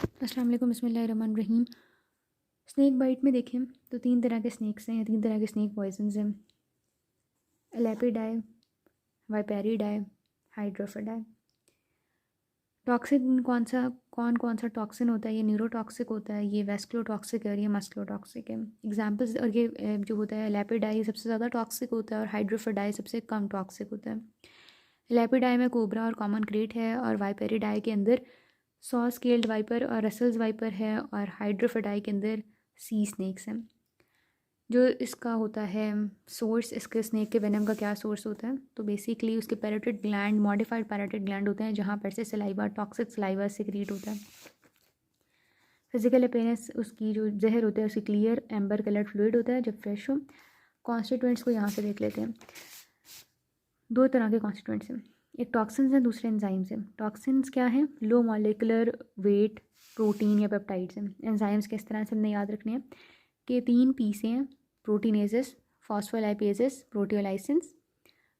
अस्सलाम वालेकुम, बिस्मिल्लाहिर्रहमानिर्रहीम। स्नैक बाइट में देखें तो 3 तरह के स्नैक्स हैं, 3 तरह के स्नैक पॉइजन्स हैं। एलेपिडाई, वाइपेरिडाई, हाइड्रोफिडाई। टॉक्सिन कौन कौन सा टॉक्सिन होता है? ये न्यूरोटॉक्सिक होता है, ये वेस्कुलोटॉक्सिक है और ये मस्कुलोटॉक्सिक है। एग्जाम्पल्स, और ये जो होता है एलेपिडाई सबसे ज़्यादा टॉक्सिक होता है और हाइड्रोफिडाई सबसे कम टॉक्सिक होता है। एलेपिडाई में कोबरा और कॉमन क्रेट है और वाइपेरिडाई के अंदर सॉ स्केल्ड वाइपर और रसल्स वाइपर है और हाइड्रोफिडाई के अंदर सी स्नैक्स हैं। जो इसका होता है सोर्स, इसके स्नैक के वेनम का क्या सोर्स होता है? तो बेसिकली उसके पैराटिड ग्लैंड, मॉडिफाइड पैराटिड ग्लैंड होते हैं जहाँ पर से सलाइवा, टॉक्सिक सलाइवा सिक्रीट होता है। फिजिकल अपीयरेंस, उसकी जो जहर होता है उसकी क्लियर एम्बर कलर फ्लूइड होता है जब फ्रेश हो। कॉन्स्टिट्यूएंट्स को यहाँ से देख लेते हैं। 2 तरह के कॉन्स्टिट्यूएंट्स हैं, एक टॉक्सिन्स हैं, दूसरे एंजाइम्स हैं। टॉक्सिन्स क्या हैं? लो मॉलिकुलर वेट प्रोटीन या पेप्टाइड्स हैं। एंजाइम्स किस तरह से हमने याद रखने हैं कि 3 पी से हैं, प्रोटीनेजेस, फॉस्फोलाइपेजेस, प्रोटियोलाइसिन्स।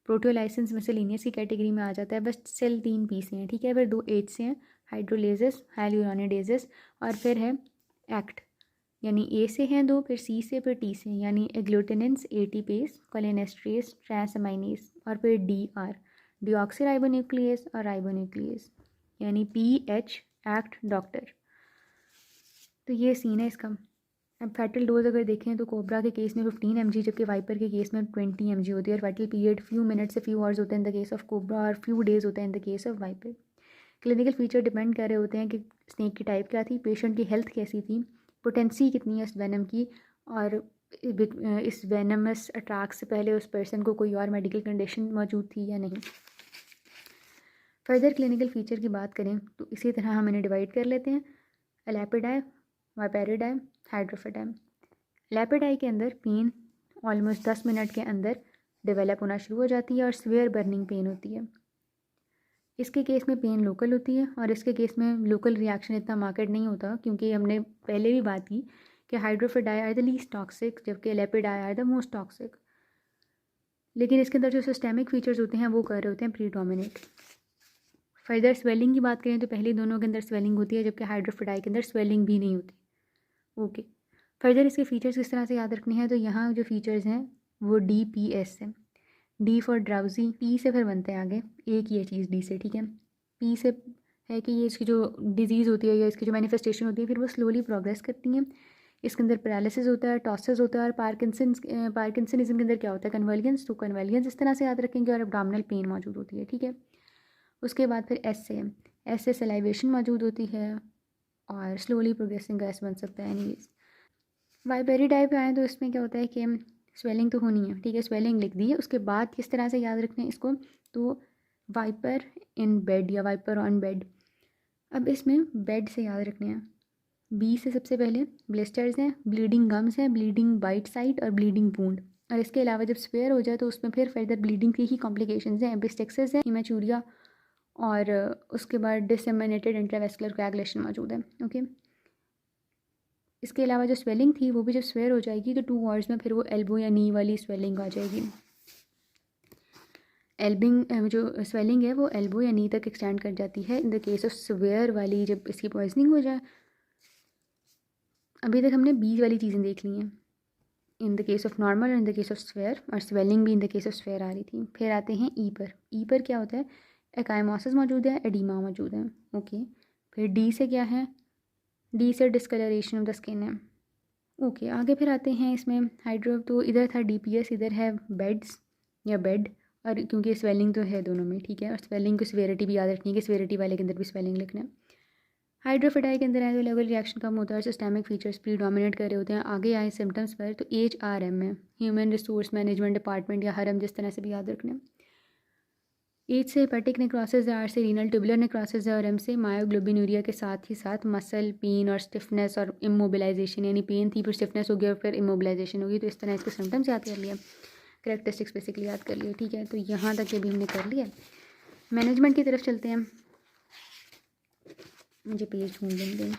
प्रोटियोलाइसिन्स मिसलिनियस की कैटेगरी में आ जाता है, बस सेल 3 पी से हैं, ठीक है। फिर 2 एच से हैं, हाइड्रोलेजेस, हाइलुरोनिडेजेस, और फिर है एक्ट, यानी ए से हैं 2, फिर सी से, फिर टी से, यानी एग्लूटिनिन्स, एटीपेस, कोलिनेस्ट्रेस, ट्रांसअमाइनेस, और फिर डी आर, डीऑक्सीराइबोन्यूक्लियस और राइबोन्यूक्लियस, यानी पी एच, एक्ट, डॉक्टर। तो ये सीन है इसका। अब फैटल डोज अगर देखें तो कोबरा के केस में 15 mg, जबकि वाइपर के केस में 20 mg होती है और फैटल पीरियड फ्यू मिनट से फ्यू आवर्स होता है in the case of cobra और फ्यू डेज होता है in the case of viper. Clinical feature depend कर रहे होते हैं कि स्नैक की टाइप क्या थी, पेशेंट की हेल्थ कैसी थी, पोटेंसी कितनी है उस वेनम की, और इस वेनमस अटैक से पहले उस पर्सन को कोई और मेडिकल कंडीशन मौजूद थी या नहीं। फर्दर क्लिनिकल फीचर की बात करें तो इसी तरह हम इन्हें डिवाइड कर लेते हैं, एलेपिडाई, वाइपेरिडाई, हाइड्रोफिडाई। एलेपिडाई के अंदर पेन ऑलमोस्ट 10 मिनट के अंदर डेवलप होना शुरू हो जाती है और सीवियर बर्निंग पेन होती है। इसके केस में पेन लोकल होती है और इसके केस में लोकल रिएक्शन इतना मार्केट नहीं होता, क्योंकि हमने पहले भी बात की कि हाइड्रोफिडाई आर द लीस्ट टॉक्सिक जबकि एलेपिडाई आर द मोस्ट टॉक्सिक। लेकिन इसके अंदर जो सिस्टेमिक फीचर्स होते हैं वो कर रहे होते हैं प्रीडोमिनेट। फर्दर स्वेलिंग की बात करें तो पहले दोनों के अंदर स्वेलिंग होती है जबकि हाइड्रोफिडाई के अंदर स्वेलिंग भी नहीं होती। ओके, फर्दर इसके फीचर्स किस तरह से याद रखने हैं? तो यहाँ जो फीचर्स हैं वो DPS है, डी फॉर ड्राउजी, पी से फिर बनते हैं आगे एक ही है चीज़ डी से, ठीक है। पी से है कि ये इसकी जो डिजीज़ होती है या इसकी जो मैनिफेस्टेशन होती है फिर वो स्लोली प्रोग्रेस करती हैं। इसके अंदर पैरालिसिस होता है, टॉसिस होता है और पार्किंसनिज्म के अंदर क्या होता है? कन्वर्जेंस। तो कन्वर्जेंस इस तरह से याद रखेंगे और एब्डोमिनल पेन मौजूद होती है, ठीक है। उसके बाद फिर एस से सलाइवेशन मौजूद होती है और स्लोली प्रोग्रेसिंग गैस बन सकता है। एनीवेज, वाइपेरिडाई पे आए तो इसमें क्या होता है कि स्वेलिंग तो होनी है, ठीक है, स्वेलिंग लिख दी है। उसके बाद किस तरह से याद रखना है इसको? तो वाइपर इन बेड या वाइपर ऑन बेड। अब इसमें बेड से याद रखने हैं। बी से सबसे पहले ब्लिस्टर्स हैं, ब्लीडिंग गम्स हैं, ब्लीडिंग बाइट साइट और ब्लीडिंग वूंड। और इसके अलावा जब स्पेयर हो जाए तो उसमें फिर फर्दर ब्लीडिंग की ही कॉम्प्लिकेशंस हैं, एपिस्टेक्सिस है, हिमेचूरिया, और उसके बाद डिसएमिनेटेड इंट्रावेस्कुलर कोएगुलेशन मौजूद है। ओके, इसके अलावा जो स्वेलिंग थी वो भी जब स्वेयर हो जाएगी तो 2 आवर्स में फिर वो एल्बो या नी वाली स्वेलिंग आ जाएगी। जो स्वेलिंग है वो एल्बो या नी तक एक्सटेंड कर जाती है in the case of swear वाली, जब इसकी पॉइजनिंग हो जाए। अभी तक हमने 20 वाली चीज़ें देख ली हैं in the case of normal और in the case of swear, और स्वेलिंग भी in the case of swear आ रही थी। फिर आते हैं ई पर। ई पर क्या होता है? एकाइमोसिस मौजूद है, एडिमा मौजूद है। ओके, फिर डी से क्या है? डी से डिस्कलरेशन ऑफ द स्किन है। ओके, आगे फिर आते हैं इसमें हाइड्रो। तो इधर था DPS, इधर है बेड्स या बेड, और क्योंकि स्वेलिंग तो है दोनों में, ठीक है। और स्वेलिंग की सीवियरिटी भी याद रखनी है कि सीवियरिटी वाले के अंदर भी स्वेलिंग लिखना है। हाइड्रोफिडाई के अंदर आए तो लेवल रिएक्शन कम होता है और सिस्टेमिक फीचर्स प्रीडोमिनेट कर रहे होते हैं। आगे आए सिम्टम्स पर तो HRM है, ह्यूमन रिसोर्स मैनेजमेंट डिपार्टमेंट या हरम, जिस तरह से भी याद रखना है। एच से हेपेटिक नेक्रोसिस है, आर से रीनल ट्यूबुलर नेक्रोसिस है और एम से मायोग्लोबिनूरिया के साथ ही साथ मसल पेन और स्टिफनेस और इमोबिलाइजेशन, यानी पेन थी फिर स्टिफनेस हो गया और फिर इमोबिलाइजेशन होगी। तो इस तरह इसके सिम्टम्स याद कर लिया, करेक्टरिस्टिक्स बेसिकली याद कर लिए, ठीक है। तो यहाँ तक ये भी हमने कर लिया। मैनेजमेंट की तरफ चलते हैं, मुझे पेज ढूंढ दें।